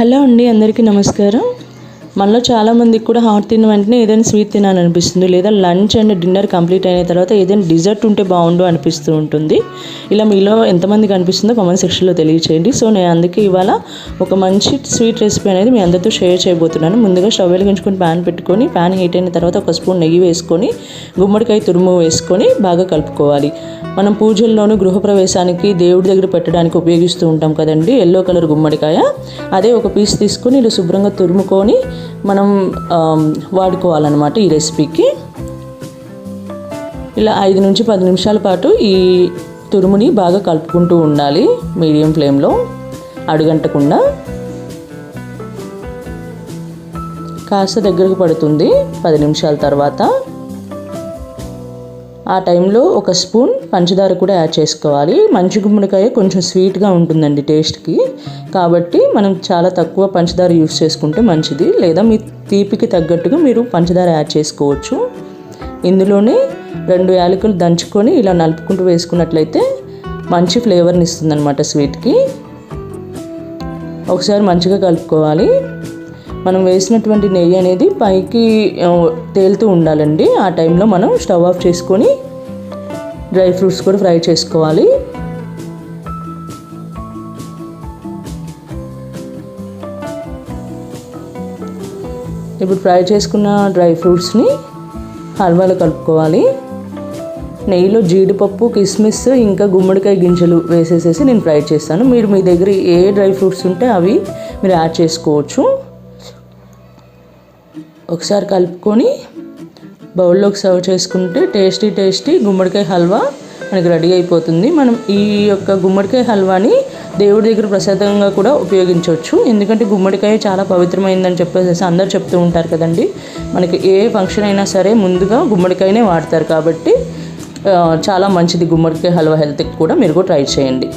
Hello అండి, అందరికీ నమస్కారం. మనలో చాలామందికి కూడా హాట్ తిన్న వెంటనే ఏదైనా స్వీట్ తినాలనిపిస్తుంది, లేదా లంచ్ అండ్ డిన్నర్ కంప్లీట్ అయిన తర్వాత ఏదైనా డిజర్ట్ ఉంటే బాగుండు అనిపిస్తూ ఉంటుంది. ఇలా మీలో ఎంతమందికి అనిపిస్తుందో కామెంట్ సెక్షన్లో తెలియచేయండి. సో నేను అందుకే ఇవాళ ఒక మంచి స్వీట్ రెసిపీ అనేది మీ అందరితో షేర్ చేయబోతున్నాను. ముందుగా స్టవ్ వెలిగించుకొని ప్యాన్ పెట్టుకొని, ప్యాన్ హీట్ అయిన తర్వాత ఒక స్పూన్ నెయ్యి వేసుకొని, గుమ్మడికాయ తురుము వేసుకొని బాగా కలుపుకోవాలి. మనం పూజల్లోనూ గృహప్రవేశానికి దేవుడి దగ్గర పెట్టడానికి ఉపయోగిస్తూ ఉంటాం కదండి, ఎల్లో కలర్ గుమ్మడికాయ. అదే ఒక పీస్ తీసుకొని ఇలా శుభ్రంగా తురుముకొని మనం వాడుకోవాలన్నమాట ఈ రెసిపీకి. ఇలా 5 నుంచి 10 నిమిషాల పాటు ఈ తురుముని బాగా కలుపుకుంటూ ఉండాలి మీడియం ఫ్లేమ్లో, అడుగంటకుండా. కాస్త దగ్గరకు పడుతుంది 10 నిమిషాల తర్వాత. ఆ టైంలో ఒక స్పూన్ పంచదార కూడా యాడ్ చేసుకోవాలి. మంచి గుమ్మడికాయ కొంచెం స్వీట్గా ఉంటుందండి టేస్ట్కి, కాబట్టి మనం చాలా తక్కువ పంచదార యూస్ చేసుకుంటే మంచిది, లేదా మీ తీపికి తగ్గట్టుగా మీరు పంచదార యాడ్ చేసుకోవచ్చు. ఇందులోనే 2 యాలకులు దంచుకొని ఇలా నలుపుకుంటూ వేసుకున్నట్లయితే మంచి ఫ్లేవర్ని ఇస్తుందన్నమాట స్వీట్కి. ఒకసారి మంచిగా కలుపుకోవాలి. మనం వేసినటువంటి నెయ్యి అనేది పైకి తేలుతూ ఉండాలండి. ఆ టైంలో మనం స్టవ్ ఆఫ్ చేసుకొని డ్రై ఫ్రూట్స్ కూడా ఫ్రై చేసుకోవాలి. ఇప్పుడు ఫ్రై చేసుకున్న డ్రై ఫ్రూట్స్ని హల్వాలో కలుపుకోవాలి. నెయ్యిలో జీడిపప్పు, కిస్మిస్, ఇంకా గుమ్మడికాయ గింజలు వేసేసేసి నేను ఫ్రై చేస్తాను. మీరు మీ దగ్గర ఏ డ్రై ఫ్రూట్స్ ఉంటే అవి మీరు యాడ్ చేసుకోవచ్చు. ఒకసారి కలుపుకొని బౌల్లోకి సర్వ్ చేసుకుంటే టేస్టీ గుమ్మడికాయ హల్వా మనకి రెడీ అయిపోతుంది. మనం ఈ యొక్క గుమ్మడికాయ హల్వాని దేవుడి దగ్గర ప్రసాదంగా కూడా ఉపయోగించవచ్చు. ఎందుకంటే గుమ్మడికాయ చాలా పవిత్రమైందని చెప్పేసి అందరు చెప్తూ ఉంటారు కదండి. మనకి ఏ ఫంక్షన్ అయినా సరే ముందుగా గుమ్మడికాయనే వాడతారు, కాబట్టి చాలా మంచిది గుమ్మడికాయ హల్వా హెల్త్కి కూడా. మీరు కూడా ట్రై చేయండి.